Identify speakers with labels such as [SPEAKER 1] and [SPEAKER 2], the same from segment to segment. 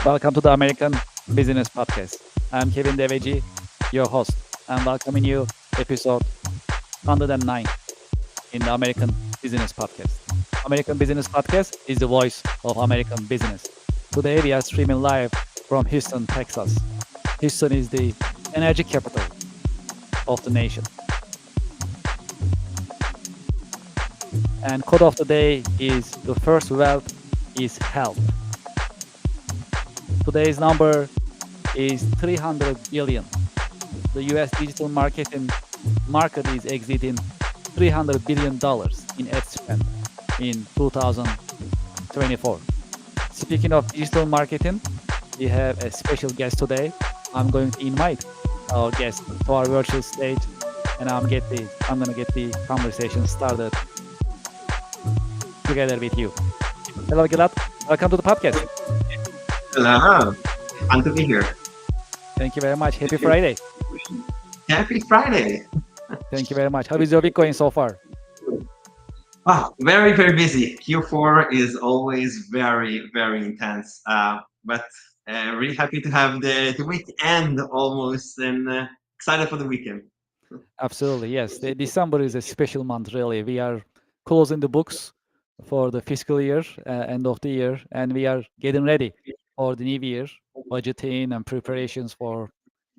[SPEAKER 1] Welcome to the American Business Podcast. I'm Kevin Deveji, your host. I'm welcoming you episode 109 in the American Business Podcast. American Business Podcast is the voice of American business. Today we are streaming live from Houston, Texas. Houston is the energy capital of the nation. And quote of the day is the first wealth is health. Today's number is 300 billion. The US digital market is exceeding $300 billion in ad spend in 2024. Speaking of digital marketing, we have a special guest today. I'm going to invite our guest to our virtual stage, and I'm gonna get the conversation started together with you. Hello, Gilad. Welcome to the podcast.
[SPEAKER 2] Hello, fun to be here.
[SPEAKER 1] Thank you very much. Happy Friday.
[SPEAKER 2] Happy Friday.
[SPEAKER 1] Thank you very much. How is your week going so far?
[SPEAKER 2] Wow, very, very busy. Q4 is always very, very intense. But really happy to have the weekend almost and excited for the weekend.
[SPEAKER 1] Absolutely, yes. December is a special month, really. We are closing the books for the fiscal year, end of the year, and we are getting ready for the new year, budgeting and preparations for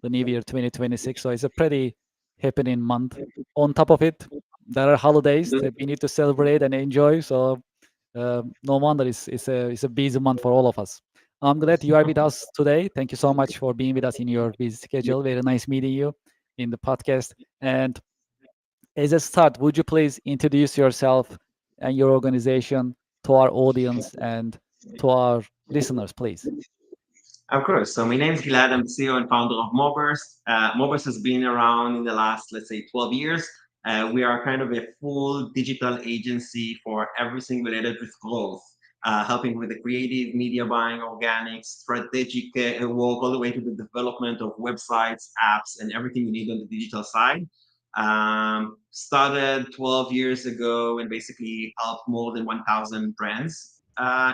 [SPEAKER 1] the new year 2026. So it's a pretty happening month. On top of it, there are holidays that we need to celebrate and enjoy. So no wonder it's a busy month for all of us. I'm glad you are with us today. Thank you so much for being with us in your busy schedule. Very nice meeting you in the podcast. And as a start, would you please introduce yourself and your organization to our audience and to our listeners, please?
[SPEAKER 2] Of course. So my name is Gilad. I'm the CEO and founder of Moburst. Moburst has been around in the last, let's say, 12 years. We are kind of a full digital agency for everything related with growth, helping with the creative, media buying, organic, strategic work, all the way to the development of websites, apps, and everything you need on the digital side. Started 12 years ago and basically helped more than 1,000 brands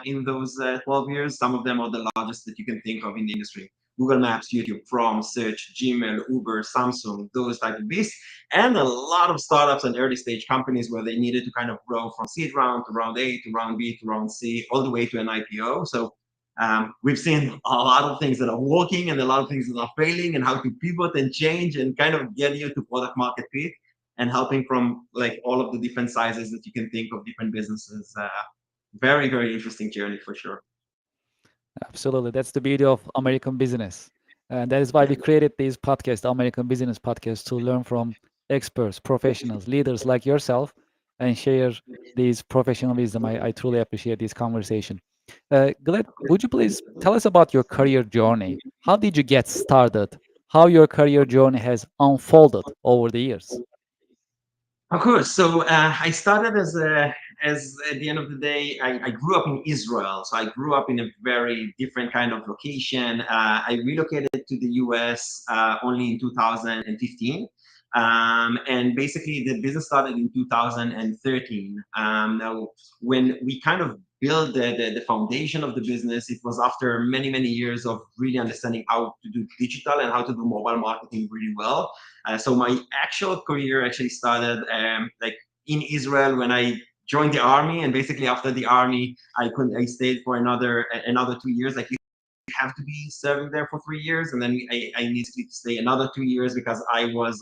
[SPEAKER 2] in those 12 years. Some of them are the largest that you can think of in the industry. Google Maps, YouTube, Chrome, Search, Gmail, Uber, Samsung, those type of beasts, and a lot of startups and early stage companies where they needed to kind of grow from seed round to round A to round B to round C, all the way to an IPO. So we've seen a lot of things that are working and a lot of things that are failing, and how to pivot and change and kind of get you to product market fit, and helping from like all of the different sizes that you can think of, different businesses. Very, very interesting journey for sure.
[SPEAKER 1] Absolutely. That's the beauty of American business. And that is why we created this podcast, American Business Podcast, to learn from experts, professionals, leaders like yourself, and share these professional wisdom. I truly appreciate this conversation. Glad, would you please tell us about your career journey? How did you get started? How your career journey has unfolded over the years?
[SPEAKER 2] Of course. So I started as at the end of the day, I grew up in Israel. So I grew up in a very different kind of location. I relocated to the US only in 2015. And basically the business started in 2013. Now, when we kind of built the foundation of the business, it was after many, many years of really understanding how to do digital and how to do mobile marketing really well. So my actual career actually started like in Israel when I joined the army, and basically after the army, I stayed for another 2 years. Like you have to be serving there for 3 years, and then I needed to stay another 2 years because I was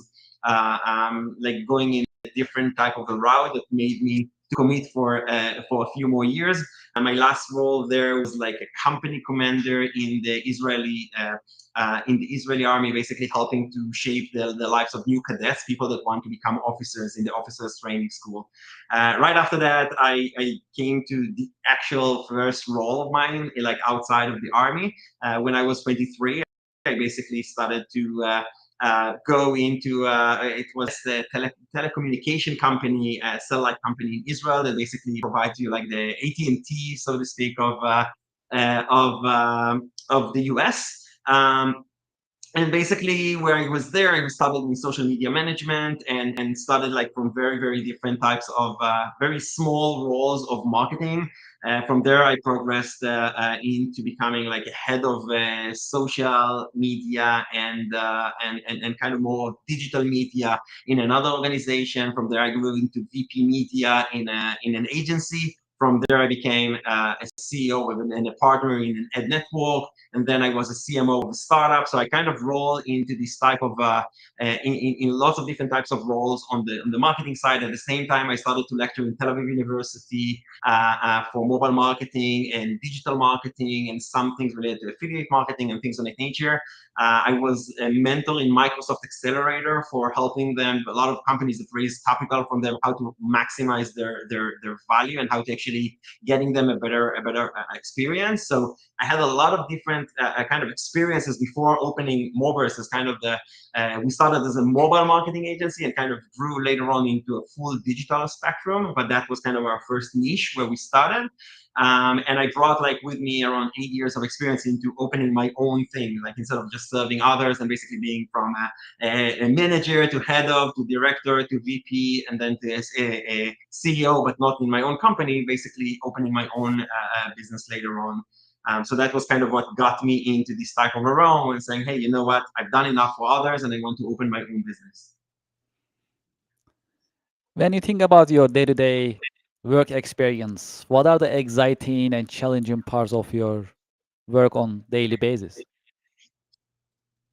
[SPEAKER 2] like going in a different type of a route that made me to commit for a few more years. And my last role there was like a company commander in the Israeli army, basically helping to shape the lives of new cadets, people that want to become officers in the officers training school. Right after that, I came to the actual first role of mine, like outside of the army. When I was 23, I basically started to go into it was the telecommunication company, satellite company in Israel that basically provides you like the AT&T, so to speak, of the US. And basically where I was there, I started in social media management and started like from very, very different types of very small roles of marketing. From there, I progressed into becoming like a head of social media and kind of more digital media in another organization. From there, I grew into VP media in an agency. From there, I became a CEO and a partner in an ad network, and then I was a CMO of a startup. So I kind of roll into this type of in lots of different types of roles on the marketing side. At the same time, I started to lecture in Tel Aviv University for mobile marketing and digital marketing and some things related to affiliate marketing and things of that nature. I was a mentor in Microsoft Accelerator for helping them, a lot of companies that raise capital from them, how to maximize their value and how to actually getting them a better experience. So I had a lot of different kind of experiences before opening Moverse as kind of the, we started as a mobile marketing agency and kind of grew later on into a full digital spectrum, but that was kind of our first niche where we started. And I brought like with me around 8 years of experience into opening my own thing, like instead of just serving others and basically being from a manager to head of to director to VP and then to a CEO, but not in my own company, basically opening my own business later on. So that was kind of what got me into this type of a realm and saying, hey, you know what? I've done enough for others and I want to open my own business.
[SPEAKER 1] When you think about your day-to-day work experience, what are the exciting and challenging parts of your work on daily basis?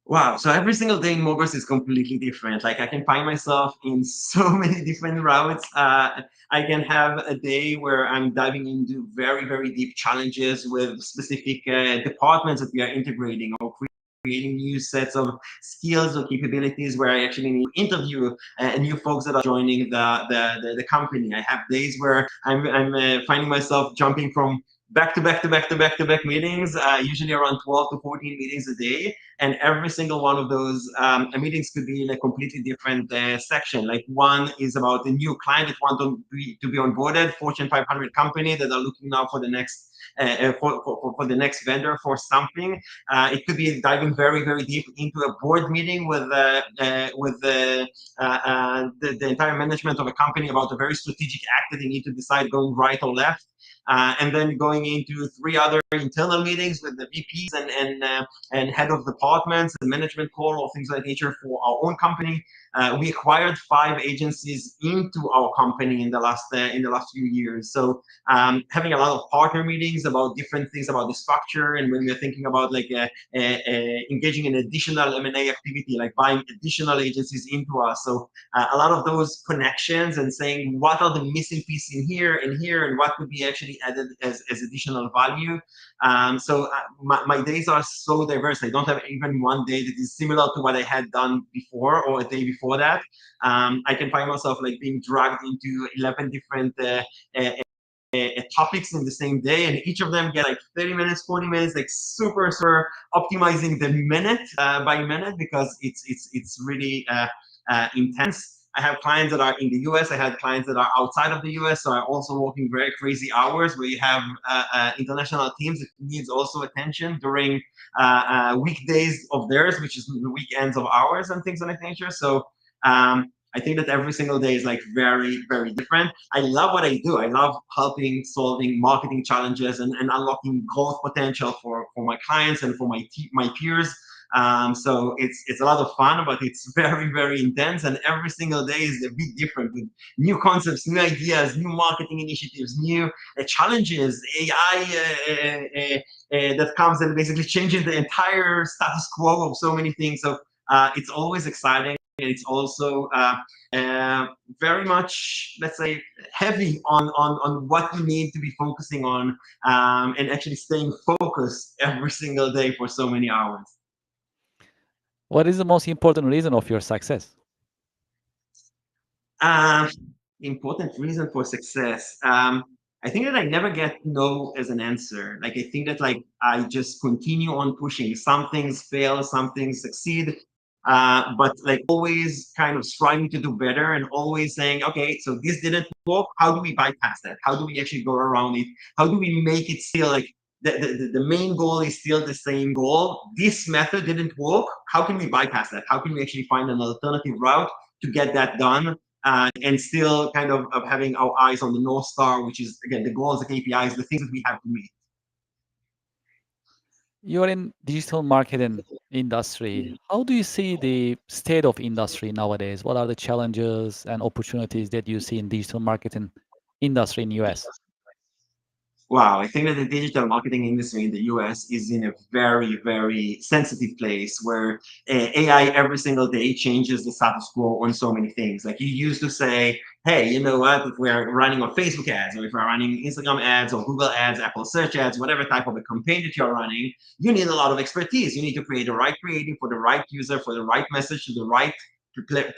[SPEAKER 2] Wow. So every single day in Mobers is completely different. Like I can find myself in so many different routes. I can have a day where I'm diving into very, very deep challenges with specific departments that we are integrating or creating new sets of skills or capabilities where I actually need to interview new folks that are joining the company. I have days where I'm finding myself jumping from back to back to back to back to back meetings, usually around 12 to 14 meetings a day. And every single one of those meetings could be in a completely different section. Like one is about a new client that want to be onboarded, Fortune 500 company that are looking now for the next for the next vendor for something. It could be diving very, very deep into a board meeting with the entire management of a company about a very strategic act that they need to decide going right or left. And then going into 3 other internal meetings with the VPs and head of departments and management call or things of that nature for our own company. We acquired 5 agencies into our company in the last few years. So having a lot of partner meetings about different things about the structure, and when we're thinking about like engaging in additional M&A activity, like buying additional agencies into us. So a lot of those connections and saying what are the missing pieces in here and what could be actually added as additional value. So my days are so diverse. I don't have even one day that is similar to what I had done before or a day before that. I can find myself like being dragged into 11 different topics in the same day, and each of them get like 30 minutes, 40 minutes, like super optimizing the minute by minute because it's really intense. I have clients that are in the US. I had clients that are outside of the US. So I'm also working very crazy hours where you have international teams that needs also attention during weekdays of theirs, which is the weekends of ours and things of that nature. So I think that every single day is like very, very different. I love what I do. I love helping solving marketing challenges and unlocking growth potential for my clients and for my peers. So it's a lot of fun, but it's very, very intense. And every single day is a bit different with new concepts, new ideas, new marketing initiatives, new challenges, AI that comes and basically changes the entire status quo of so many things. So it's always exciting. It's also very much, let's say, heavy on what you need to be focusing on and actually staying focused every single day for so many hours.
[SPEAKER 1] What is the most important reason of your success?
[SPEAKER 2] Uh, important reason for success. I think that I never get no as an answer. Like I think that like I just continue on pushing. Some things fail, some things succeed. But like always kind of striving to do better and always saying, okay, so this didn't work. How do we bypass that? How do we actually go around it? How do we make it still like the main goal is still the same goal. This method didn't work. How can we bypass that? How can we actually find an alternative route to get that done? And still kind of having our eyes on the North Star, which is, again, the goals, the KPIs, the things that we have to meet.
[SPEAKER 1] You're in digital marketing industry. How do you see the state of industry nowadays? What are the challenges and opportunities that you see in digital marketing industry in US?
[SPEAKER 2] Wow, I think that the digital marketing industry in the US is in a very, very sensitive place where AI every single day changes the status quo on so many things. Like, you used to say, hey, you know what, if we're running on Facebook ads, or if we're running Instagram ads or Google ads, Apple search ads, whatever type of a campaign that you're running, you need a lot of expertise. You need to create the right creative for the right user, for the right message to the right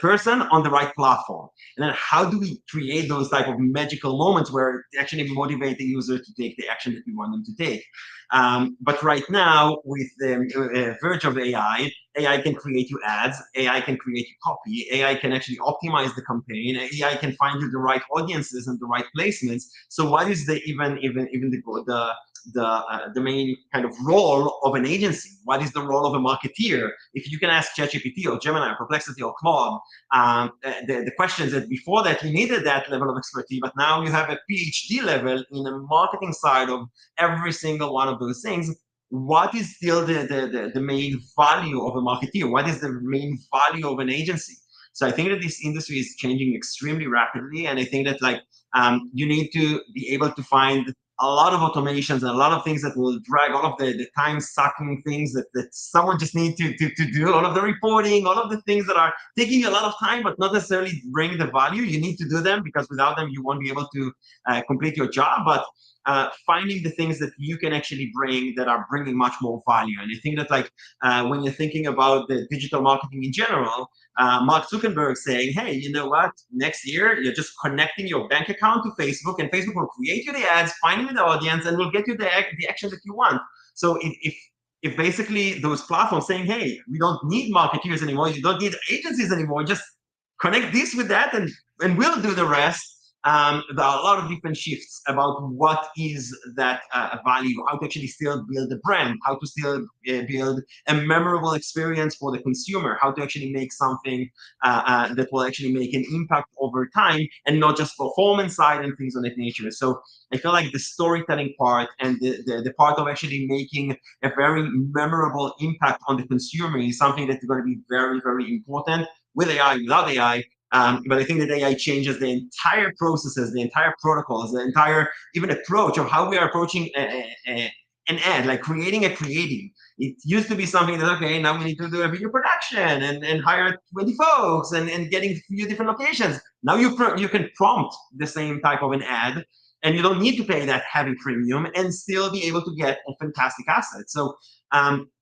[SPEAKER 2] person on the right platform. And then how do we create those type of magical moments where they actually motivate the user to take the action that we want them to take? But right now, with the verge of AI, AI can create you ads, AI can create you copy, AI can actually optimize the campaign, AI can find you the right audiences and the right placements. So what is the even the main kind of role of an agency? What is the role of a marketeer? If you can ask ChatGPT or Gemini or Perplexity or Claude the questions that before that you needed that level of expertise, but now you have a PhD level in the marketing side of every single one of those things. What is still the main value of a marketeer? What is the main value of an agency? So I think that this industry is changing extremely rapidly, and I think that, like, you need to be able to find a lot of automations and a lot of things that will drag all of the time sucking things that someone just need to do, all of the reporting, all of the things that are taking you a lot of time but not necessarily bring the value. You need to do them because without them you won't be able to complete your job. But finding the things that you can actually bring that are bringing much more value. And I think that, like, when you're thinking about the digital marketing in general, Mark Zuckerberg saying, hey, you know what, next year you're just connecting your bank account to Facebook, and Facebook will create you the ads, find you the audience, and will get you the action that you want. So if basically those platforms saying, hey, we don't need marketeers anymore, you don't need agencies anymore, just connect this with that, and we'll do the rest. There are a lot of different shifts about what is that value, how to actually still build a brand, how to still build a memorable experience for the consumer, how to actually make something that will actually make an impact over time and not just performance side and things of that nature. So I feel like the storytelling part and the part of actually making a very memorable impact on the consumer is something that's going to be very, very important with AI, without AI. But I think that AI changes the entire processes, the entire protocols, the entire even approach of how we are approaching an ad, like creating a creative. It used to be something that, okay, now we need to do a video production and hire 20 folks and getting a few different locations. Now you can prompt the same type of an ad, and you don't need to pay that heavy premium and still be able to get a fantastic asset. So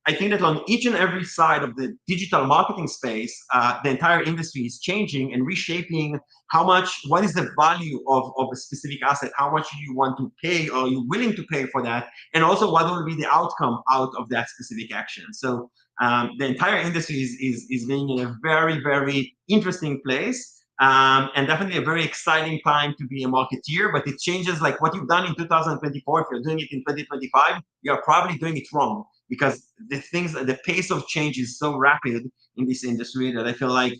[SPEAKER 2] I think that on each and every side of the digital marketing space, the entire industry is changing and reshaping what is the value of a specific asset, how much you want to pay or you're willing to pay for that, and also what will be the outcome out of that specific action. So the entire industry is being in a very, very interesting place. And definitely a very exciting time to be a marketeer, but it changes. Like, what you've done in 2024, if you're doing it in 2025, you're probably doing it wrong, because the pace of change is so rapid in this industry that I feel like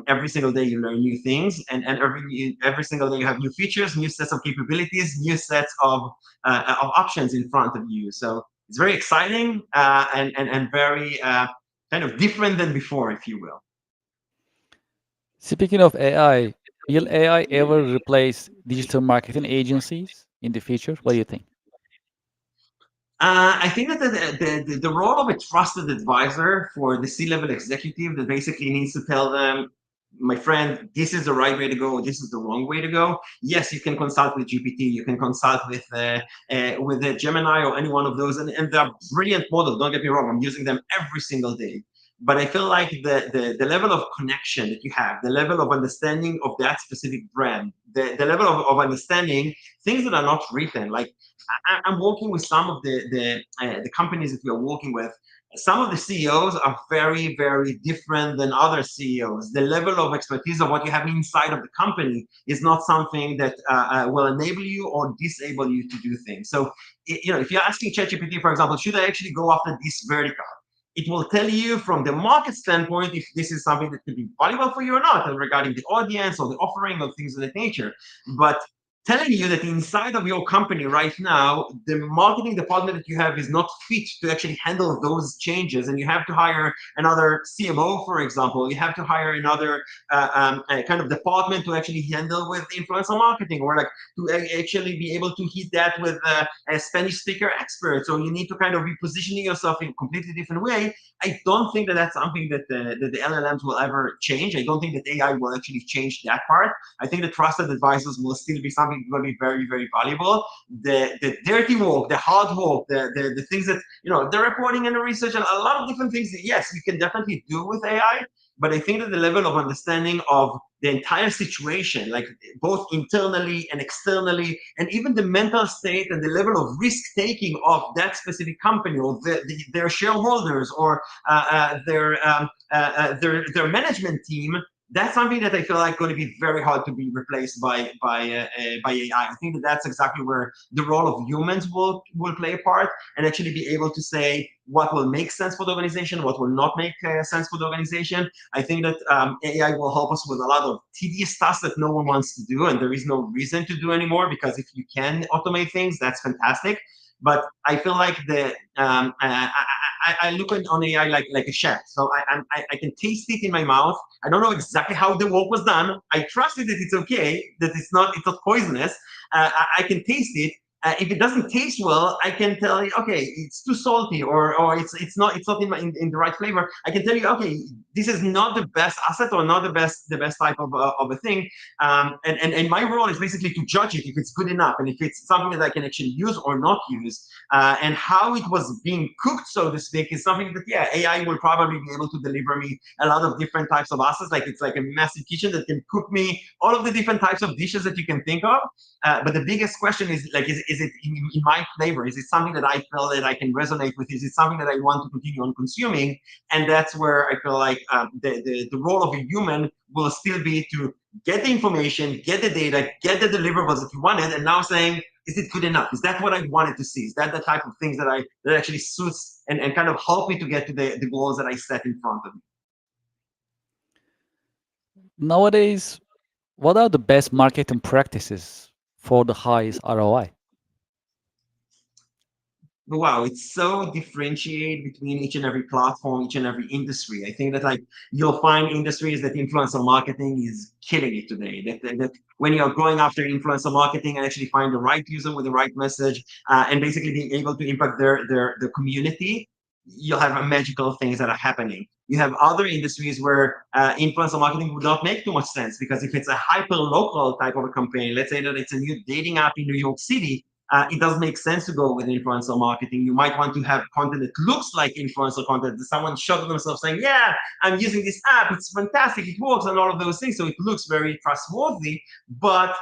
[SPEAKER 2] every single day you learn new things, and every single day you have new features, new sets of capabilities, new sets of options in front of you. So it's very exciting and very kind of different than before, if you will.
[SPEAKER 1] Speaking of AI, will AI ever replace digital marketing agencies in the future? What do you think?
[SPEAKER 2] I think that the role of a trusted advisor for the C-level executive that basically needs to tell them, my friend, this is the right way to go, this is the wrong way to go. Yes, you can consult with GPT, you can consult with Gemini or any one of those, and they're brilliant models. Don't get me wrong, I'm using them every single day. But I feel like the level of connection that you have, the level of understanding of that specific brand, the level of understanding things that are not written, like I'm working with some of the companies that we are working with. some of the CEOs are very, very different than other CEOs. The level of expertise of what you have inside of the company is not something that will enable you or disable you to do things. So, if you're asking ChatGPT, for example, should I actually go after this vertical? It will tell you from the market standpoint if this is something that could be valuable for you or not, regarding the audience or the offering or things of that nature. But telling you that inside of your company right now, the marketing department that you have is not fit to actually handle those changes, and you have to hire another CMO, for example. You have to hire another kind of department to actually handle with influencer marketing, or like to actually be able to hit that with a Spanish speaker expert. So you need to kind of be positioning yourself in a completely different way. I don't think that that's something that the LLMs will ever change. I don't think that AI will actually change that part. I think the trusted advisors will still be something that's going to be very, very valuable. The dirty work, the hard work, the things that, the reporting and the research, and a lot of different things that, yes, you can definitely do with AI. But I think that the level of understanding of the entire situation, like both internally and externally, and even the mental state and the level of risk taking of that specific company or their shareholders or their management team, that's something that I feel like going to be very hard to be replaced by AI. I think that that's exactly where the role of humans will play a part, and actually be able to say what will make sense for the organization, what will not make sense for the organization. I think that AI will help us with a lot of tedious tasks that no one wants to do, and there is no reason to do anymore, because if you can automate things, that's fantastic. But I feel like I look on AI like a chef. So I can taste it in my mouth. I don't know exactly how the work was done. I trust it that it's okay, that it's not poisonous. I can taste it. If it doesn't taste well, I can tell you, okay, it's too salty, or it's not in the right flavor. I can tell you, okay, this is not the best asset, or not the best type of a thing. And my role is basically to judge it if it's good enough, and if it's something that I can actually use or not use. And how it was being cooked, so to speak, is something that, yeah, AI will probably be able to deliver me a lot of different types of assets. Like, it's like a massive kitchen that can cook me all of the different types of dishes that you can think of. But the biggest question is, like, is it in my flavor? Is it something that I feel that I can resonate with? Is it something that I want to continue on consuming? And that's where I feel like the role of a human will still be to get the information, get the data, get the deliverables that you wanted, and now saying, is it good enough? Is that what I wanted to see? Is that the type of things that actually suits and kind of help me to get to the goals that I set in front of me?
[SPEAKER 1] Nowadays, what are the best marketing practices for the highest ROI?
[SPEAKER 2] Wow, it's so differentiated between each and every platform, each and every industry. I think that, like, you'll find industries that influencer marketing is killing it today. That when you're going after influencer marketing and actually find the right user with the right message, and basically being able to impact their community, you'll have magical things that are happening. You have other industries where influencer marketing would not make too much sense, because if it's a hyper local type of a campaign, let's say that it's a new dating app in New York City, it doesn't make sense to go with influencer marketing. You might want to have content that looks like influencer content. Someone shot themselves saying, yeah, I'm using this app, it's fantastic, it works, and all of those things. So it looks very trustworthy, but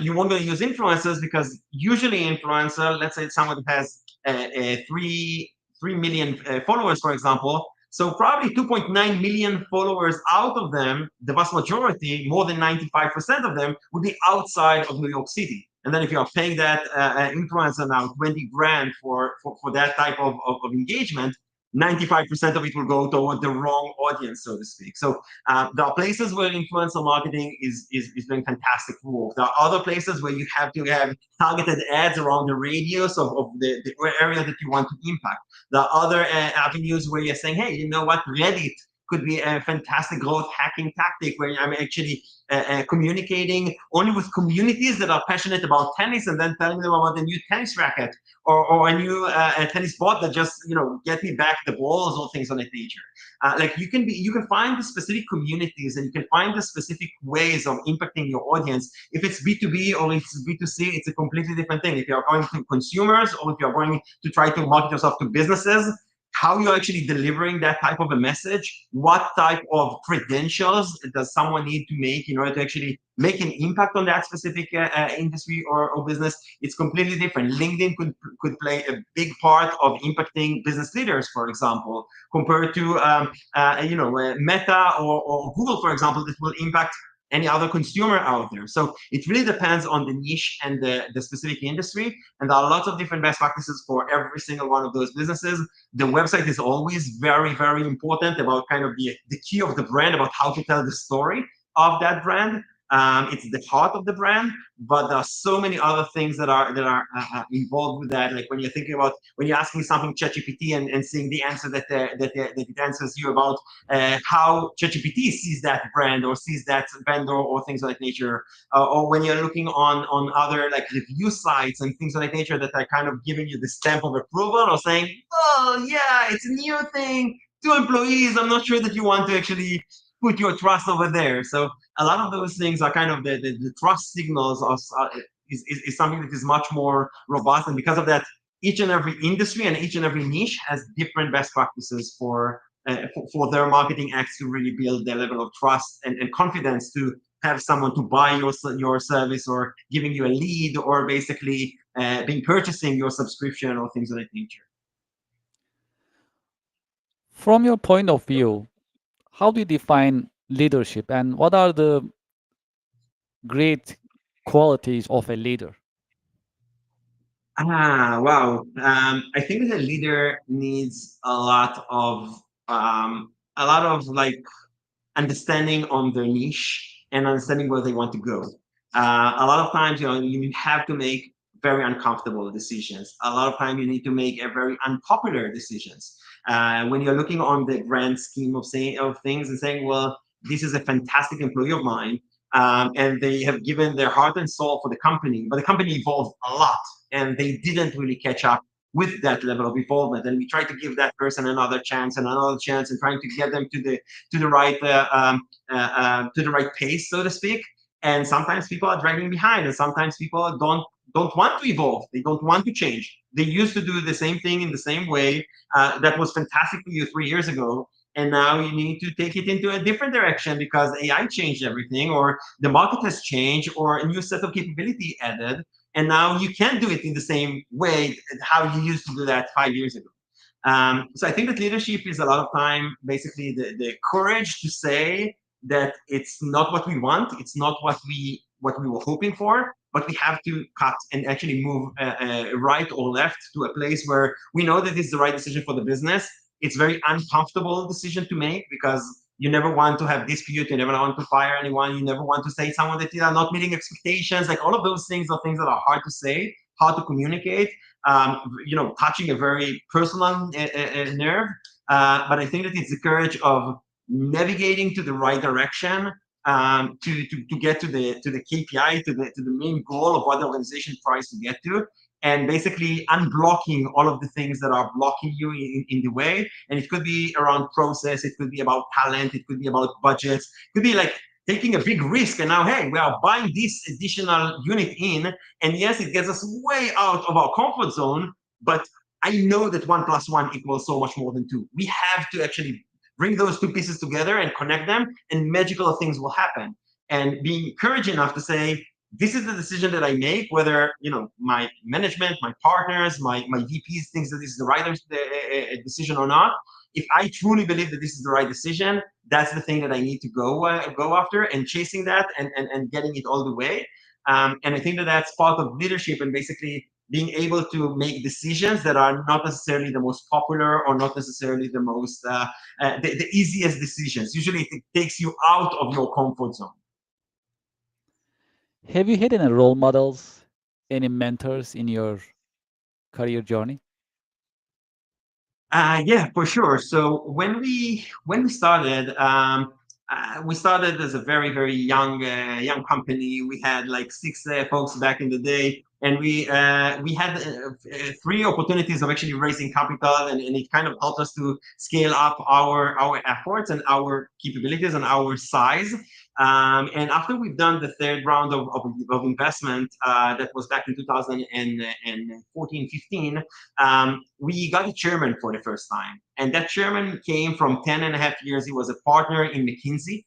[SPEAKER 2] you won't going to use influencers, because usually influencer, let's say it's someone that has 3 million followers, for example. So probably 2.9 million followers out of them, the vast majority, more than 95% of them, would be outside of New York City. And then if you are paying that influencer now 20 grand for that type of engagement, 95% of it will go toward the wrong audience, so to speak. So there are places where influencer marketing is doing fantastic work. There are other places where you have to have targeted ads around the radius of the area that you want to impact. There are other avenues where you're saying, hey, you know what, Reddit could be a fantastic growth hacking tactic, where I'm actually communicating only with communities that are passionate about tennis, and then telling them about a new tennis racket, or a new tennis ball that just, get me back the balls, or things of that nature. Like, you can find the specific communities, and you can find the specific ways of impacting your audience. If it's B2B or if it's B2C, it's a completely different thing. If you're going to consumers, or if you're going to try to market yourself to businesses, how you're actually delivering that type of a message, what type of credentials does someone need to make in order to actually make an impact on that specific industry or business. It's completely different. LinkedIn could play a big part of impacting business leaders, for example, compared to Meta or Google, for example, that will impact any other consumer out there. So it really depends on the niche and the specific industry. And there are lots of different best practices for every single one of those businesses. The website is always very, very important about kind of the key of the brand, about how to tell the story of that brand. It's the heart of the brand, but there are so many other things that are involved with that. Like when you're thinking about when you're asking something ChatGPT and seeing the answer that it answers you about how ChatGPT sees that brand or sees that vendor or things of that nature, or when you're looking on other like review sites and things of that nature that are kind of giving you the stamp of approval or saying, oh yeah, it's a new thing. 2 employees. I'm not sure that you want to actually put your trust over there. So a lot of those things are kind of the trust signals is something that is much more robust. And because of that, each and every industry and each and every niche has different best practices for their marketing acts to really build their level of trust and confidence to have someone to buy your service or giving you a lead or basically being purchasing your subscription or things of that nature.
[SPEAKER 1] From your point of view, how do you define leadership and what are the great qualities of a leader?
[SPEAKER 2] Wow. I think that a leader needs a lot of like understanding on their niche and understanding where they want to go. A lot of times, you have to make very uncomfortable decisions. A lot of time you need to make a very unpopular decisions. When you're looking on the grand scheme of things and saying, well, this is a fantastic employee of mine, and they have given their heart and soul for the company, but the company evolved a lot, and they didn't really catch up with that level of involvement. And we try to give that person another chance and another chance, and trying to get them to the right pace, so to speak. And sometimes people are dragging behind, and sometimes people don't want to evolve. They don't want to change. They used to do the same thing in the same way that was fantastic for you 3 years ago, and now you need to take it into a different direction because AI changed everything, or the market has changed, or a new set of capability added, and now you can't do it in the same way how you used to do that 5 years ago. So I think that leadership is a lot of time basically the courage to say that it's not what we want, it's not what we were hoping for, but we have to cut and actually move right or left to a place where we know that it's the right decision for the business. It's very uncomfortable decision to make because you never want to have dispute, you never want to fire anyone, you never want to say someone that you are not meeting expectations. Like all of those things are things that are hard to say, hard to communicate, touching a very personal nerve. But I think that it's the courage of navigating to the right direction, to get to the KPI, to the main goal of what the organization tries to get to, and basically unblocking all of the things that are blocking you in the way. And it could be around process, it could be about talent, it could be about budgets, it could be like taking a big risk. And now, hey, we are buying this additional unit in, and yes, it gets us way out of our comfort zone, but I know that 1 + 1 = so much more than 2. We have to actually bring those two pieces together and connect them, and magical things will happen. And being courage enough to say, this is the decision that I make, whether my management, my partners, my VPs thinks that this is the right decision or not. If I truly believe that this is the right decision, that's the thing that I need to go after, and chasing that and getting it all the way. And I think that that's part of leadership, and basically being able to make decisions that are not necessarily the most popular or not necessarily the most the easiest decisions. Usually it takes you out of your comfort zone.
[SPEAKER 1] Have you had any role models, any mentors in your career journey?
[SPEAKER 2] Yeah, for sure. So we started as a very very young company. We had like 6 folks back in the day, and we had 3 opportunities of actually raising capital, and it kind of helped us to scale up our efforts and our capabilities and our size. And after we've done the third round of investment, that was back in 2014, 15, we got a chairman for the first time. And that chairman came from 10 and a half years. He was a partner in McKinsey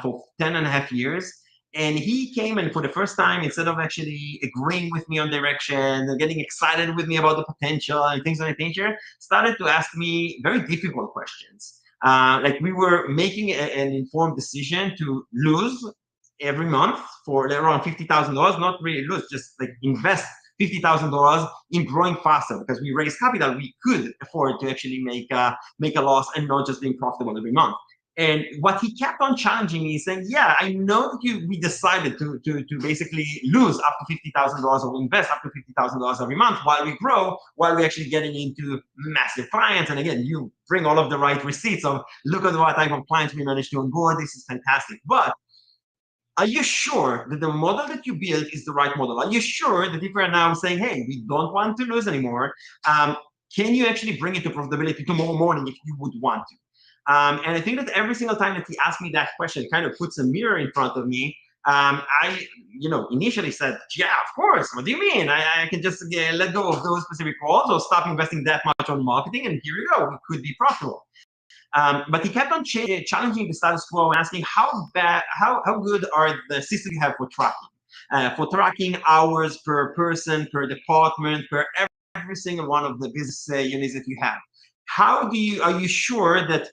[SPEAKER 2] for 10 and a half years. And he came, and for the first time, instead of actually agreeing with me on direction and getting excited with me about the potential and things of that nature, started to ask me very difficult questions. Like we were making an informed decision to lose every month for around $50,000, not really lose, just like invest $50,000 in growing faster, because we raised capital. We could afford to actually make a loss and not just being profitable every month. And what he kept on challenging me, saying, "Yeah, I know that we decided to basically lose up to $50,000 or invest up to $50,000 every month while we grow, while we're actually getting into massive clients. And again, you bring all of the right receipts of look at what type of clients we managed to onboard. This is fantastic. But are you sure that the model that you build is the right model? Are you sure that if we're now saying, hey, we don't want to lose anymore, can you actually bring it to profitability tomorrow morning if you would want to?" And I think that every single time that he asked me that question, it kind of puts a mirror in front of me. I, initially said, "Yeah, of course. What do you mean? I can just let go of those specific roles or stop investing that much on marketing, and here we go. We could be profitable." But he kept on challenging the status quo and asking how good are the systems you have for tracking hours per person, per department, per every single one of the business units that you have. Are you sure that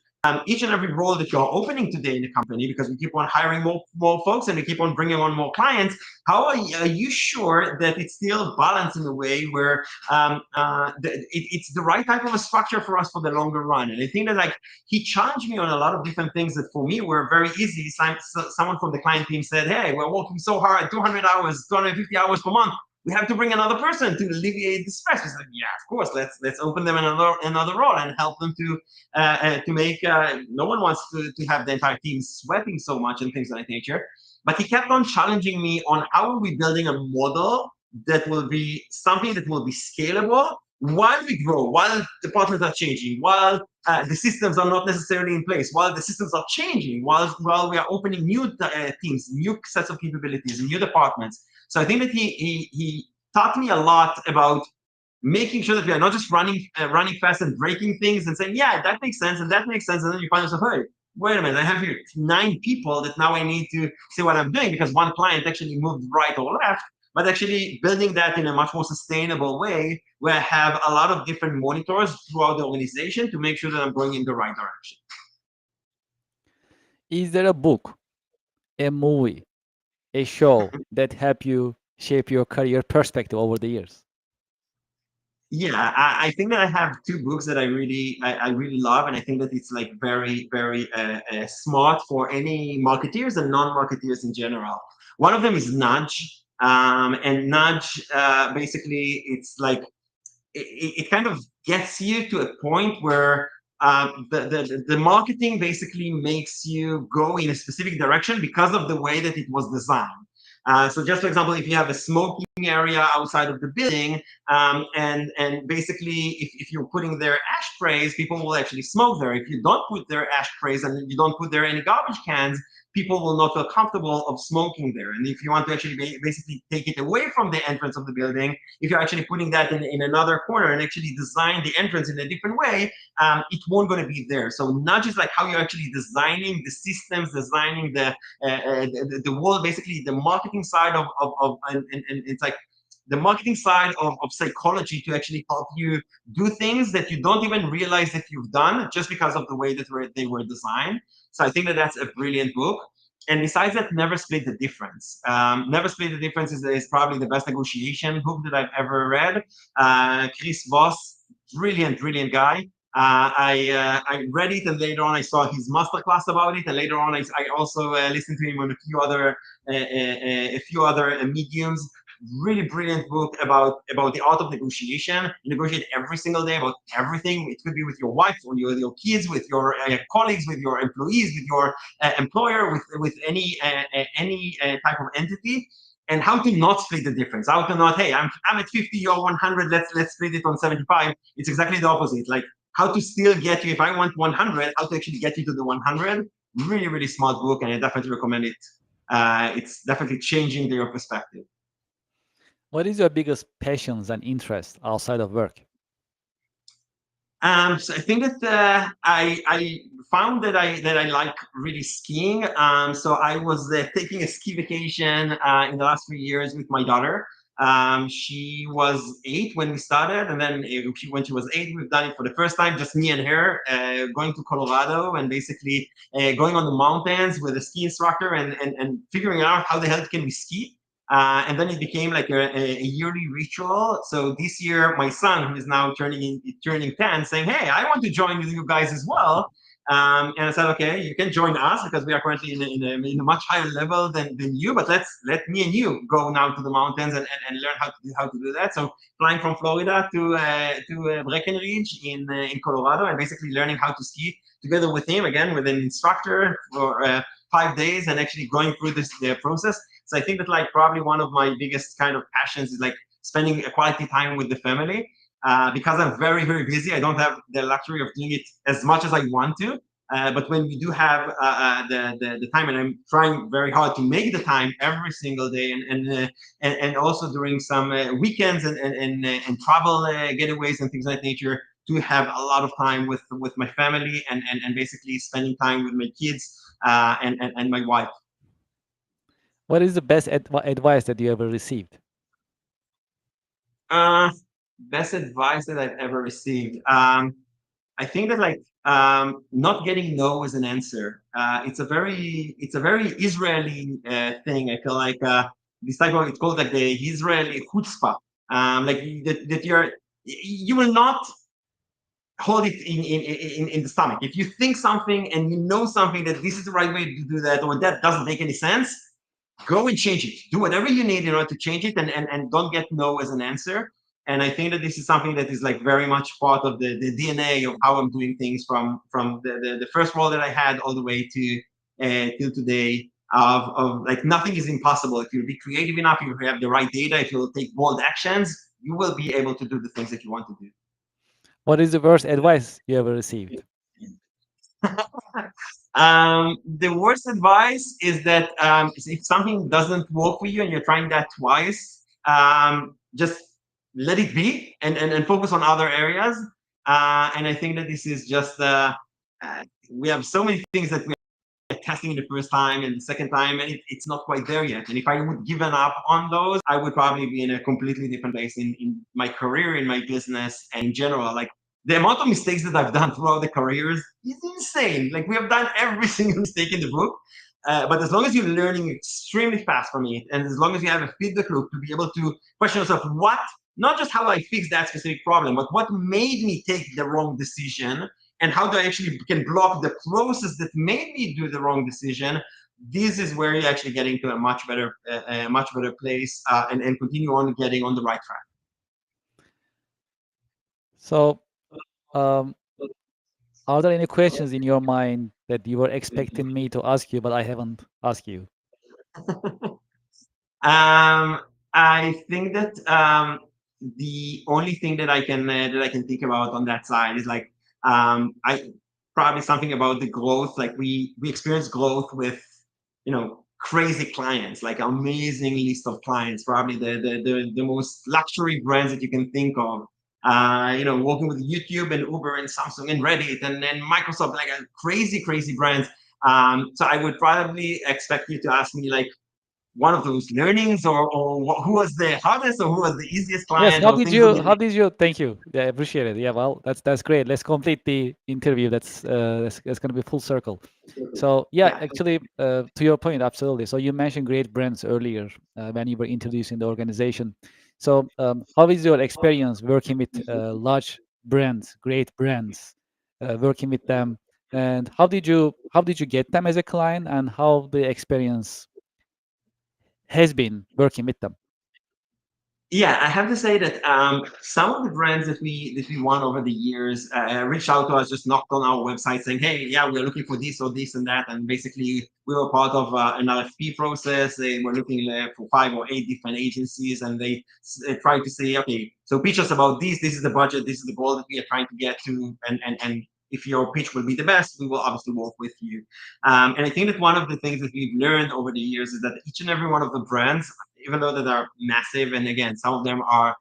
[SPEAKER 2] each and every role that you're opening today in the company, because we keep on hiring more folks and we keep on bringing on more clients, how are you sure that it's still balanced in a way where it's the right type of a structure for us for the longer run? And I think that like he challenged me on a lot of different things that for me were very easy. Someone from the client team said, "Hey, we're working so hard, 200 hours, 250 hours per month. We have to bring another person to alleviate the stress." We said, "Yeah, of course. Let's open them another role and help them to make." No one wants to have the entire team sweating so much and things of that nature. But he kept on challenging me on how are we building a model that will be something that will be scalable while we grow, while the partners are changing, while the systems are not necessarily in place, while the systems are changing, while we are opening new teams, new sets of capabilities, new departments. So I think that he taught me a lot about making sure that we are not just running fast and breaking things and saying, "Yeah, that makes sense and that makes sense," and then you find yourself, "Hey, wait a minute, I have here 9 people that now I need to see what I'm doing because one client actually moved right or left." But actually building that in a much more sustainable way where I have a lot of different monitors throughout the organization to make sure that I'm going in the right direction.
[SPEAKER 1] Is there a book, a movie, a show that help you shape your career perspective over the years?
[SPEAKER 2] Yeah, I think that I have 2 books that I really love, and I think that it's like very very smart for any marketeers and non-marketeers in general. One of them is Nudge, and Nudge basically it's like it kind of gets you to a point where the marketing basically makes you go in a specific direction because of the way that it was designed. So just for example, if you have a smoking area outside of the building, and basically if you're putting their ashtrays, people will actually smoke there. If you don't put their ashtrays and you don't put there any garbage cans, people will not feel comfortable of smoking there. And if you want to actually basically take it away from the entrance of the building, if you're actually putting that in another corner and actually design the entrance in a different way, it won't going to be there. So not just like how you're actually designing the systems, designing the world, basically the marketing side of and it's like the marketing side of psychology to actually help you do things that you don't even realize that you've done just because of the way that they were designed. So I think that that's a brilliant book. And besides that, Never Split the Difference. Never Split the Difference is probably the best negotiation book that I've ever read. Chris Voss, brilliant guy. I read it, and later on I saw his masterclass about it, and later on I also listened to him on a few other mediums. Really brilliant book about the art of negotiation. You negotiate every single day about everything. It could be with your wife, or your kids, with your colleagues, with your employees, with your employer, with any type of entity. And how to not split the difference. How to not, hey, I'm at 50, you're 100. Let's split it on 75. It's exactly the opposite. Like how to still get you. If I want 100, how to actually get you to the 100 really, really smart book, and I definitely recommend it. It's definitely changing your perspective.
[SPEAKER 1] What is your biggest passions and interest outside of work?
[SPEAKER 2] So I think that I found that I like really skiing. So I was taking a ski vacation in the last 3 years with my daughter. She was 8 when we started, and then when she was 8, we've done it for the first time, just me and her, going to Colorado and basically going on the mountains with a ski instructor and figuring out how the hell can we ski. And then it became like a yearly ritual. So this year, my son, who is now turning 10, saying, "Hey, I want to join with you guys as well." And I said, "Okay, you can join us because we are currently in a much higher level than you. But let me and you go now to the mountains and learn how to do that." So flying from Florida to Breckenridge in Colorado and basically learning how to ski together with him again with an instructor for 5 days and actually going through this the process. So I think that like probably one of my biggest kind of passions is like spending a quality time with the family. Because I'm very, very busy, I don't have the luxury of doing it as much as I want to. But when we do have the time, and I'm trying very hard to make the time every single day, and also during some weekends and travel getaways and things like nature, to have a lot of time with my family and basically spending time with my kids and my wife.
[SPEAKER 1] What is the best advice that you ever received?
[SPEAKER 2] Uh, Best advice that I've ever received. I think that like not getting no as an answer. It's a very Israeli thing. I feel like this type of it's called like the Israeli chutzpah. Like that you will not hold it in the stomach. If you think something and you know something that this is the right way to do that or that doesn't make any sense, go and change it. Do whatever you need in order to change it and don't get no as an answer. And I think that this is something that is like very much part of the DNA of how I'm doing things from the first role that I had all the way to till today of like nothing is impossible. If you be creative enough, if you have the right data, if you'll take bold actions, you will be able to do the things that you want to do.
[SPEAKER 1] What is the worst advice you ever received?
[SPEAKER 2] The worst advice is that if something doesn't work for you and you're trying that twice, just let it be and focus on other areas. And I think that this is just, we have so many things that we are testing the first time and the second time, and it's not quite there yet. And if I would given up on those, I would probably be in a completely different place in my career, in my business, and in general. Like the amount of mistakes that I've done throughout the careers is insane. Like we have done every single mistake in the book. But as long as you're learning extremely fast from it, and as long as you have a feedback loop to be able to question yourself, what, not just how I fix that specific problem, but what made me take the wrong decision, and how do I actually can block the process that made me do the wrong decision. This is where you're actually getting to a much better place, and continue on getting on the right track.
[SPEAKER 1] So, um, are there any questions in your mind that you were expecting me to ask you, but I haven't asked you?
[SPEAKER 2] Um, I think that the only thing that I can think about on that side is like I probably something about the growth. Like we experience growth with crazy clients, like amazing list of clients, probably the most luxury brands that you can think of. Working with YouTube and Uber and Samsung and Reddit and then Microsoft, like a crazy brands. So I would probably expect you to ask me like one of those learnings or who was the hardest or who was the easiest
[SPEAKER 1] Yes.
[SPEAKER 2] client
[SPEAKER 1] How
[SPEAKER 2] or
[SPEAKER 1] did
[SPEAKER 2] things of
[SPEAKER 1] you?
[SPEAKER 2] the
[SPEAKER 1] How did you? Thank you. Yeah, I appreciate it. Yeah. Well, that's great. Let's complete the interview. That's going to be full circle. So yeah,
[SPEAKER 2] yeah.
[SPEAKER 1] actually, to your point, absolutely. So you mentioned great brands earlier when you were introducing the organization. So how is your experience working with large brands, great brands, working with them, and how did you get them as a client, and how the experience has been working with them?
[SPEAKER 2] Yeah, I have to say that some of the brands that we won over the years reached out to us, just knocked on our website saying, "Hey, yeah, we're looking for this or this and that," and basically we were part of an RFP process. They were looking for 5 or 8 different agencies, and they tried to say, "Okay, so pitch us about this. This is the budget. This is the goal that we are trying to get to," and if your pitch will be the best, we will obviously work with you. And I think that one of the things that we've learned over the years is that each and every one of the brands, even though that are massive, and again, some of them are,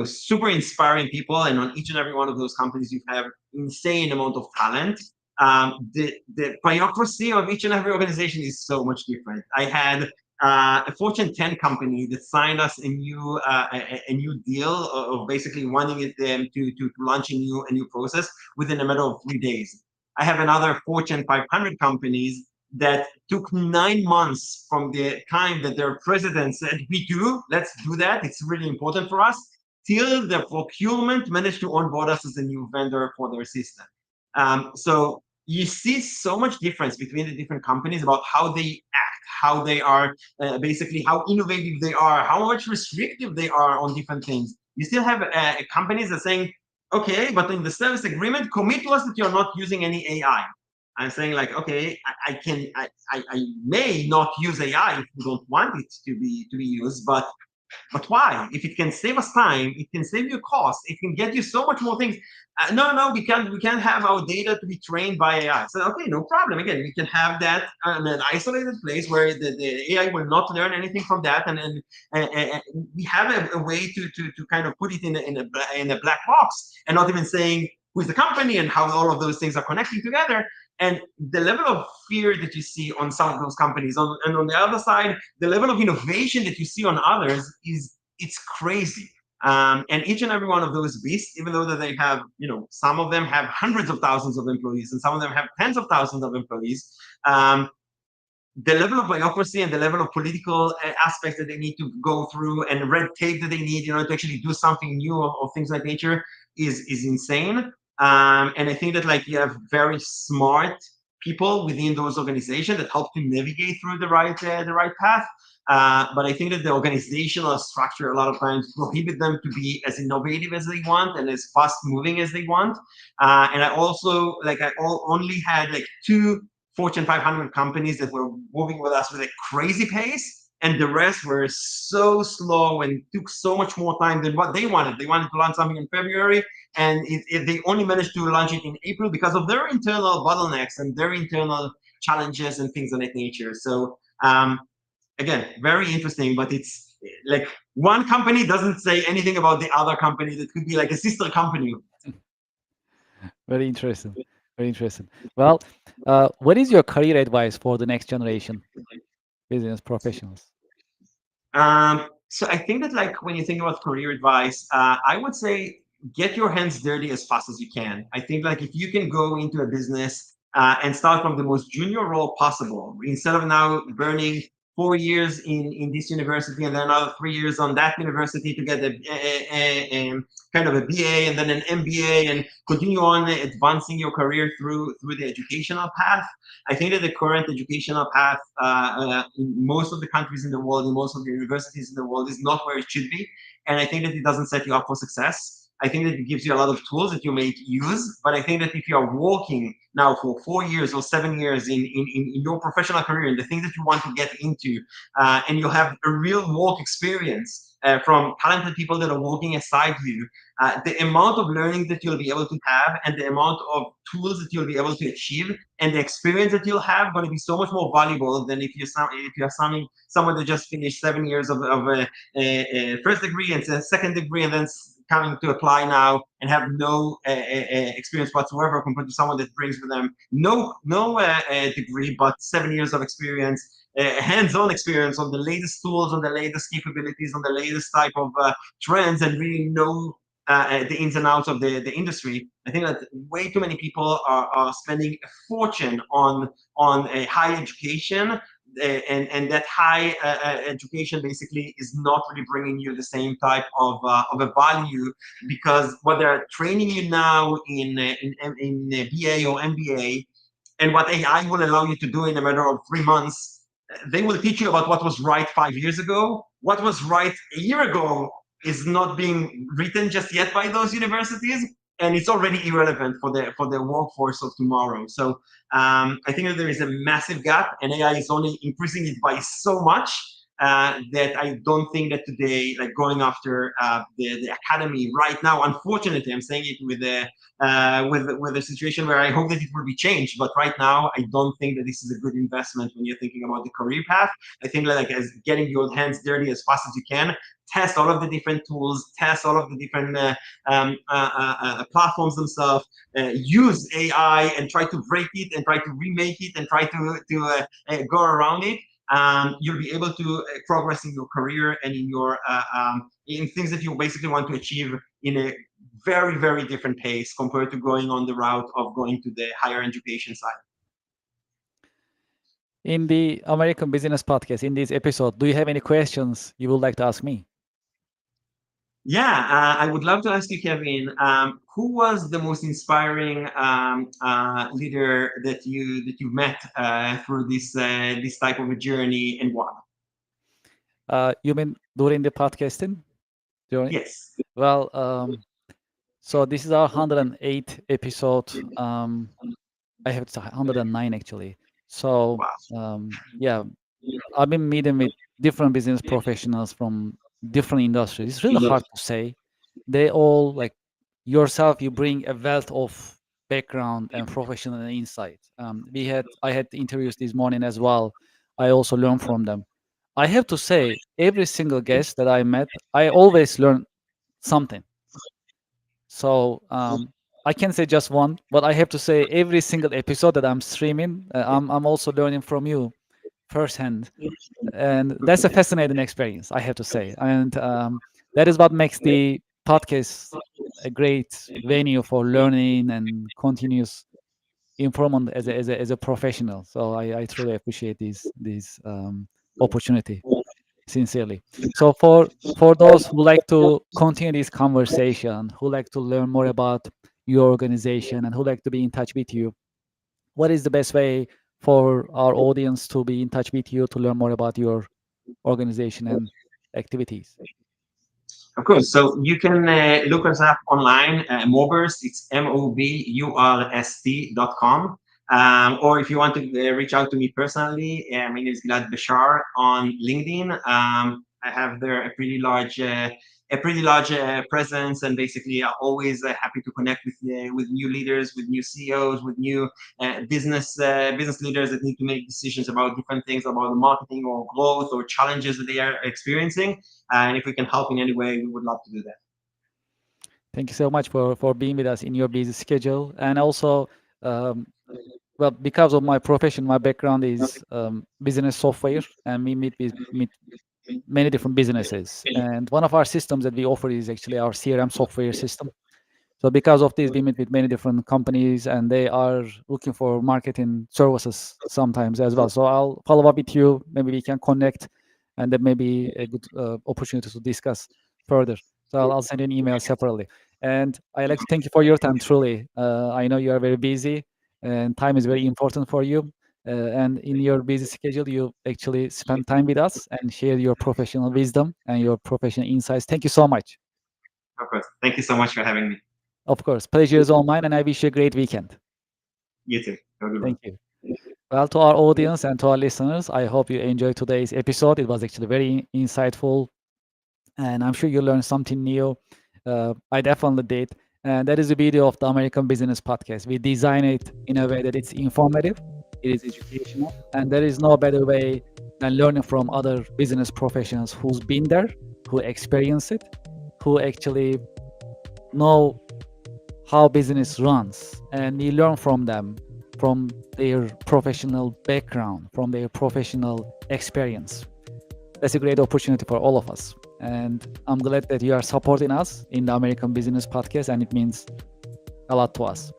[SPEAKER 2] super inspiring people, and on each and every one of those companies, you have insane amount of talent. The bureaucracy of each and every organization is so much different. I had a Fortune 10 company that signed us a new deal of basically wanting them to launch a new process within a matter of 3 days. I have another Fortune 500 companies that took 9 months from the time that their president said, let's do that, it's really important for us, till the procurement managed to onboard us as a new vendor for their system. So you see so much difference between the different companies about how they act, how they are, basically how innovative they are, how much restrictive they are on different things. You still have companies that are saying, okay, but in the service agreement, commit to us that you're not using any AI. I'm saying like, okay, I may not use AI if you don't want it to be used, but why? If it can save us time, it can save you cost, it can get you so much more things. No, we can't have our data to be trained by AI. So okay, no problem. Again, we can have that in an isolated place where the AI will not learn anything from that, and we have a way to kind of put it in a black box, and not even saying who's the company and how all of those things are connecting together. And the level of fear that you see on some of those companies, and on the other side, the level of innovation that you see on others it's crazy. And each and every one of those beasts, even though that they have, some of them have hundreds of thousands of employees, and some of them have tens of thousands of employees, the level of bureaucracy and the level of political aspects that they need to go through, and red tape that they need, to actually do something new, or things like nature, is insane. And I think that like you have very smart people within those organizations that help to navigate through the right path. But I think that the organizational structure a lot of times prohibit them to be as innovative as they want and as fast moving as they want. And I also only had like two Fortune 500 companies that were moving with us with a crazy pace, and the rest were so slow and took so much more time than what they wanted. They wanted to launch something in February, and they only managed to launch it in April because of their internal bottlenecks and their internal challenges and things of that nature. So again, very interesting, but it's like one company doesn't say anything about the other company that could be like a sister company.
[SPEAKER 1] Very interesting. Very interesting. Well, what is your career advice for the next generation business professionals?
[SPEAKER 2] So I think that like when you think about career advice, I would say get your hands dirty as fast as you can. I think like if you can go into a business and start from the most junior role possible, instead of now burning 4 years in this university and then another 3 years on that university to get a kind of a BA and then an MBA, and continue on advancing your career through the educational path. I think that the current educational path in most of the countries in the world, in most of the universities in the world, is not where it should be. And I think that it doesn't set you up for success. I think that it gives you a lot of tools that you may use, but I think that if you are working now for 4 years or 7 years in your professional career and the things that you want to get into, and you'll have a real work experience from talented people that are working aside you, the amount of learning that you'll be able to have, and the amount of tools that you'll be able to achieve, and the experience that you'll have, going to be so much more valuable than if you're someone that just finished 7 years of a first degree and a second degree, and then coming to apply now and have no experience whatsoever, compared to someone that brings with them no degree, but 7 years of experience, hands-on experience on the latest tools, on the latest capabilities, on the latest type of trends, and really know the ins and outs of the industry. I think that way too many people are spending a fortune on a high education, and that high education basically is not really bringing you the same type of a value, because what they're training you now in BA or MBA, and what AI will allow you to do in a matter of 3 months, they will teach you about what was right 5 years ago. What was right a year ago is not being written just yet by those universities, and it's already irrelevant for the workforce of tomorrow. So I think that there is a massive gap, and AI is only increasing it by so much. that I don't think that today, like going after the academy right now, unfortunately, I'm saying it with a situation where I hope that it will be changed. But right now, I don't think that this is a good investment when you're thinking about the career path. I think like as getting your hands dirty as fast as you can, test all of the different tools, test all of the different platforms themselves, use AI and try to break it and try to remake it and try to go around it. You'll be able to progress in your career and in your in things that you basically want to achieve in a very, very different pace compared to going on the route of going to the higher education side.
[SPEAKER 1] In the American Business Podcast, in this episode, do you have any questions you would like to ask me?
[SPEAKER 2] Yeah, I would love to ask you, Kevin, who was the most inspiring leader that you met through this type of a journey, and why?
[SPEAKER 1] You mean during the podcasting journey?
[SPEAKER 2] Yes.
[SPEAKER 1] Well, so this is our 108th episode. I have 109 actually. So
[SPEAKER 2] Wow.
[SPEAKER 1] yeah, I've been meeting with different business professionals from different industries. It's really hard to say. They all like yourself. You bring a wealth of background and professional insight. I had interviews this morning as well. I also learned from them. I have to say, every single guest that I met, I always learn something. So I can say just one, but I have to say every single episode that I'm streaming, I'm also learning from you firsthand, and that's a fascinating experience, I have to say. And that is what makes the podcast a great venue for learning and continuous improvement as a professional. So I truly appreciate these opportunity, sincerely. So for those who like to continue this conversation, who like to learn more about your organization and who like to be in touch with you, what is the best way for our audience to be in touch with you to learn more about your organization and activities?
[SPEAKER 2] Of course. So you can look us up online, Moburst. It's moburst.com. Or if you want to reach out to me personally, my name is Gilad Bashar on LinkedIn. I have there a pretty large presence, and basically I'm always happy to connect with new leaders, with new CEOs, with new business leaders that need to make decisions about different things about the marketing or growth or challenges that they are experiencing. And if we can help in any way, we would love to do that.
[SPEAKER 1] Thank you so much for being with us in your busy schedule. And also, um, well, because of my profession, my background is business software, and we meet many different businesses. And one of our systems that we offer is actually our CRM software system. So because of this, we meet with many different companies, and they are looking for marketing services sometimes as well. So I'll follow up with you. Maybe we can connect, and that may be a good opportunity to discuss further. So I'll send you an email separately. And I'd like to thank you for your time. Truly, I know you are very busy, and time is very important for you. And in your busy schedule, you actually spend time with us and share your professional wisdom and your professional insights. Thank you so much.
[SPEAKER 2] Of course. Thank you so much for having me.
[SPEAKER 1] Of course, pleasure is all mine, and I wish you a great weekend.
[SPEAKER 2] You too. Have a good one.
[SPEAKER 1] Thank you. Well, to our audience and to our listeners, I hope you enjoyed today's episode. It was actually very insightful, and I'm sure you learned something new. I definitely did. And that is the beauty of the American Business Podcast. We design it in a way that it's informative, it is educational, and there is no better way than learning from other business professionals who's been there, who experience it, who actually know how business runs, and we learn from them, from their professional background, from their professional experience. That's a great opportunity for all of us, and I'm glad that you are supporting us in the American Business Podcast, and it means a lot to us.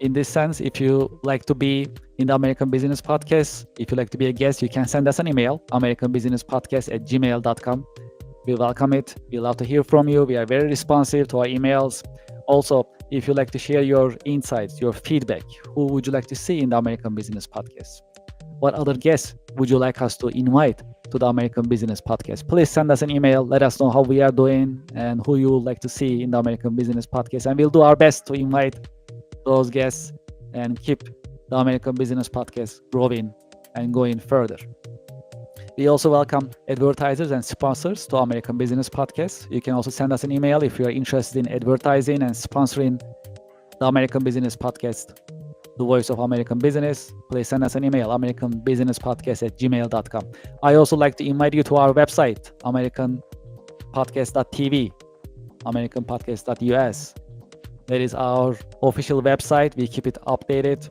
[SPEAKER 1] In this sense, if you like to be in the American Business Podcast, if you like to be a guest, you can send us an email, americanbusinesspodcast@gmail.com. We welcome it. We love to hear from you. We are very responsive to our emails. Also, if you like to share your insights, your feedback, who would you like to see in the American Business Podcast? What other guests would you like us to invite to the American Business Podcast? Please send us an email. Let us know how we are doing and who you would like to see in the American Business Podcast. And we'll do our best to invite those guests and keep the American Business Podcast growing and going further. We also welcome advertisers and sponsors to American Business Podcast. You can also send us an email if you are interested in advertising and sponsoring the American Business Podcast, the voice of American business. Please send us an email, americanbusinesspodcast@gmail.com. I also like to invite you to our website, americanpodcast.tv, americanpodcast.us. That is our official website. We keep it updated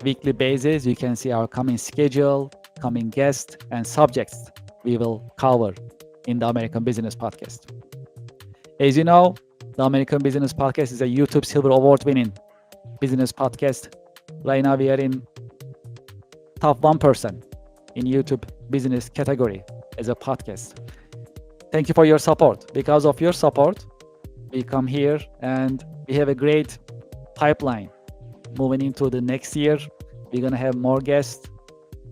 [SPEAKER 1] weekly basis. You can see our coming schedule, coming guests, and subjects we will cover in the American Business Podcast. As you know, the American Business Podcast is a YouTube Silver Award winning business podcast. Right now we are in top 1% in YouTube business category as a podcast. Thank you for your support. Because of your support, we come here and we have a great pipeline moving into the next year. We're going to have more guests,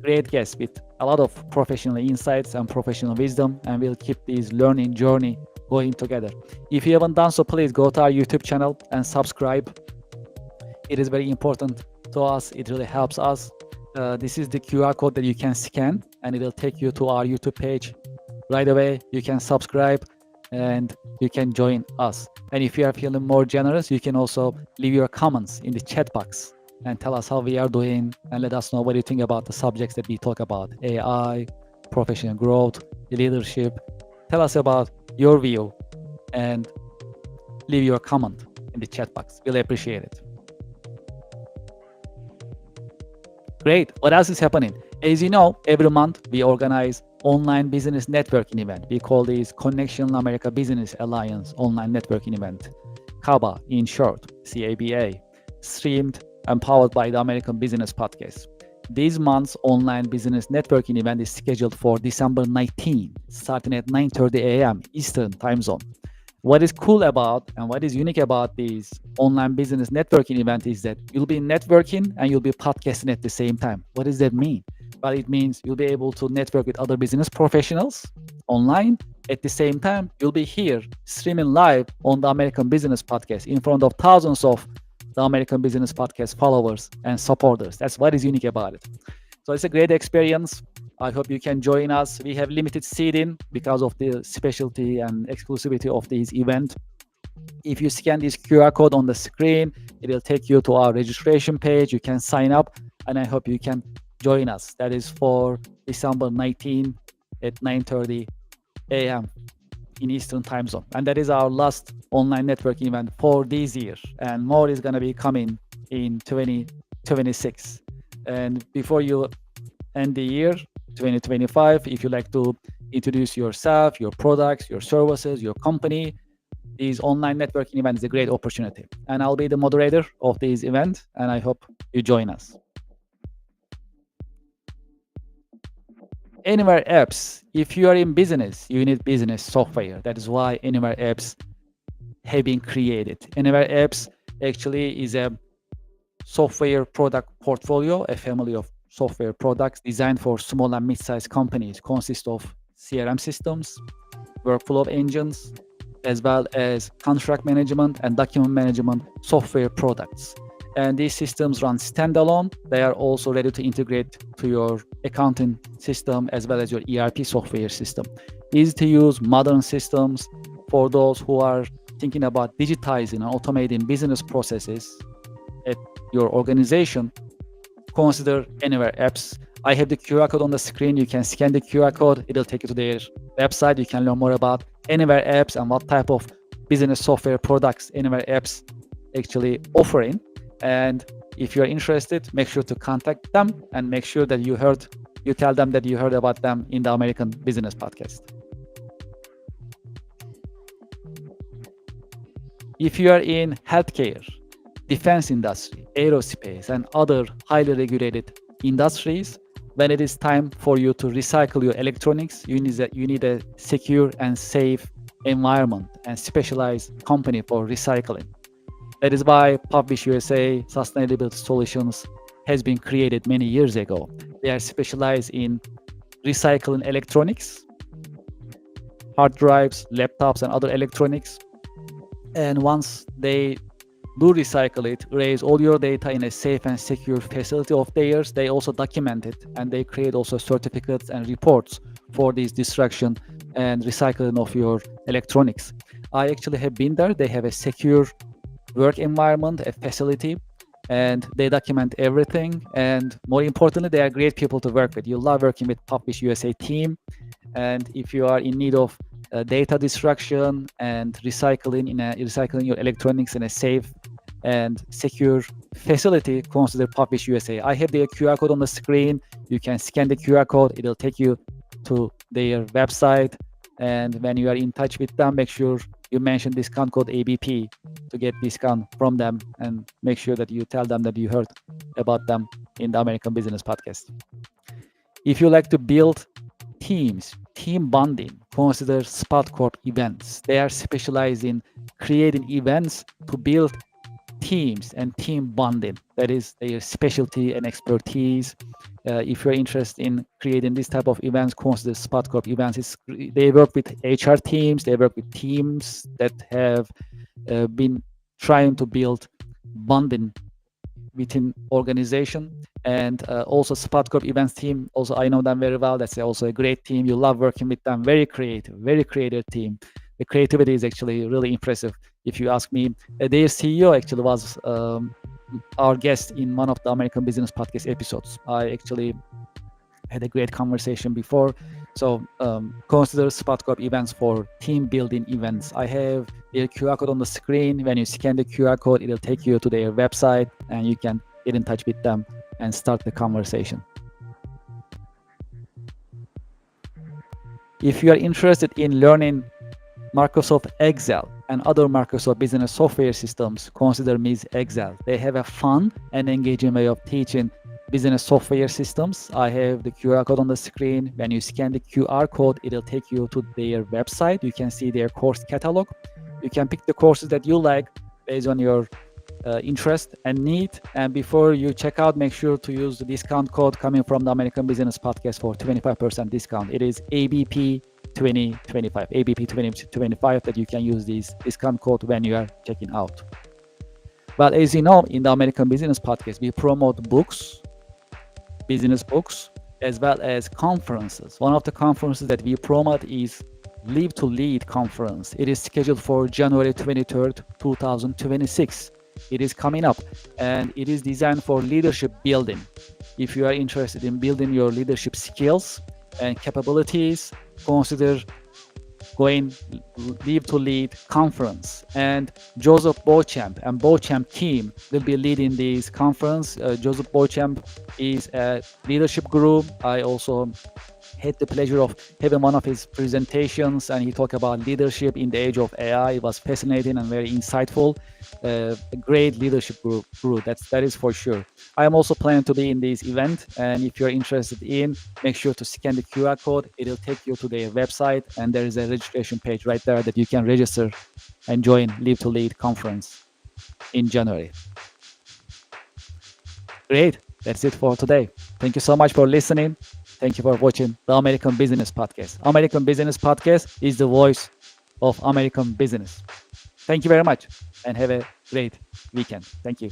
[SPEAKER 1] great guests with a lot of professional insights and professional wisdom, and we'll keep this learning journey going together. If you haven't done so, please go to our YouTube channel and subscribe. It is very important to us. It really helps us. This is the QR code that you can scan, and it will take you to our YouTube page. Right away, you can subscribe and you can join us. And if you are feeling more generous, you can also leave your comments in the chat box and tell us how we are doing, and let us know what you think about the subjects that we talk about: AI, professional growth, leadership. Tell us about your view and leave your comment in the chat box. Really appreciate it. Great. What else is happening? As you know, every month we organize online business networking event. We call this Connection America Business Alliance online networking event, CABA in short, CABA, streamed and powered by the American Business Podcast. This month's online business networking event is scheduled for December 19, starting at 9:30 a.m. Eastern Time Zone. What is cool about and what is unique about this online business networking event is that you'll be networking and you'll be podcasting at the same time. What does that mean? Well, it means you'll be able to network with other business professionals online. At the same time, you'll be here streaming live on the American Business Podcast in front of thousands of the American Business Podcast followers and supporters. That's what is unique about it. So it's a great experience. I hope you can join us. We have limited seating because of the specialty and exclusivity of this event. If you scan this QR code on the screen, it will take you to our registration page. You can sign up, and I hope you can join us. That is for December 19 at 9:30 a.m. in Eastern Time Zone. And that is our last online networking event for this year. And more is going to be coming in 2026. And before you end the year, 2025, if you like to introduce yourself, your products, your services, your company, this online networking event is a great opportunity. And I'll be the moderator of this event, and I hope you join us. Anywhere apps. If you are in business, you need business software. That is why Anywhere apps have been created. Anywhere apps actually is a software product portfolio, a family of software products designed for small and mid-sized companies, consist of CRM systems, workflow engines, as well as contract management and document management software products. And these systems run standalone. They are also ready to integrate to your accounting system as well as your ERP software system. Easy to use modern systems for those who are thinking about digitizing and automating business processes at your organization. Consider Anywhere apps. I have the QR code on the screen. You can scan the QR code. It'll take you to their website. You can learn more about Anywhere apps and what type of business software products Anywhere apps actually offering. And if you're interested, make sure to contact them and make sure that you tell them that you heard about them in the American Business Podcast. If you are in healthcare, defense industry, aerospace, and other highly regulated industries, when it is time for you to recycle your electronics, you need a secure and safe environment and specialized company for recycling. That is why Publish USA Sustainability Solutions has been created many years ago. They are specialized in recycling electronics, hard drives, laptops, and other electronics. And once they do recycle it, erase all your data in a safe and secure facility of theirs. They also document it, and they create also certificates and reports for this destruction and recycling of your electronics. I actually have been there. They have a secure work environment, a facility, and they document everything. And more importantly, they are great people to work with. You love working with Publish USA team. And if you are in need of data destruction and recycling your electronics in a safe and secure facility, consider Publish USA. I have their QR code on the screen. You can scan the QR code. It'll take you to their website. And when you are in touch with them, make sure you mention discount code ABP to get discount from them, and make sure that you tell them that you heard about them in the American Business Podcast. If you like to build teams, team bonding, consider Spot Corp events. They are specialized in creating events to build teams and team bonding. That is their specialty and expertise. If you're interested in creating this type of events, consider Spot Corp events. They work with HR teams. They work with teams that have been trying to build bonding within organization. And also Spot Corp events team, also I know them very well. That's also a great team. You love working with them. Very creative team. The creativity is actually really impressive. If you ask me, their CEO actually was our guest in one of the American Business Podcast episodes. I actually had a great conversation before. So consider Spot Corp events for team building events. I have their QR code on the screen. When you scan the QR code, it'll take you to their website, and you can get in touch with them and start the conversation. If you are interested in learning Microsoft Excel and other Microsoft Business software systems, consider Ms. Excel. They have a fun and engaging way of teaching business software systems. I have the QR code on the screen. When you scan the QR code, it'll take you to their website. You can see their course catalog. You can pick the courses that you like based on your interest and need. And before you check out, make sure to use the discount code coming from the American Business Podcast for 25% discount. It is ABP 2025, ABP 2025, that you can use this discount code when you are checking out. But as you know, in the American Business Podcast, we promote books, business books, as well as conferences. One of the conferences that we promote is Live to Lead conference. It is scheduled for January 23rd, 2026. It is coming up, and it is designed for leadership building. If you are interested in building your leadership skills and capabilities, consider going Live to Lead conference. And Joseph Beauchamp and Beauchamp team will be leading this conference. Joseph Beauchamp is a leadership guru. I also had the pleasure of having one of his presentations, and he talked about leadership in the age of AI. It was fascinating and very insightful. A great leadership group, that is for sure. I am also planning to be in this event, and if you're interested in, make sure to scan the QR code. It'll take you to their website, and there is a registration page right there that you can register and join Live to Lead conference in January. Great. That's it for today. Thank you so much for listening. Thank you for watching the American Business Podcast. American Business Podcast is the voice of American business. Thank you very much, and have a great weekend. Thank you.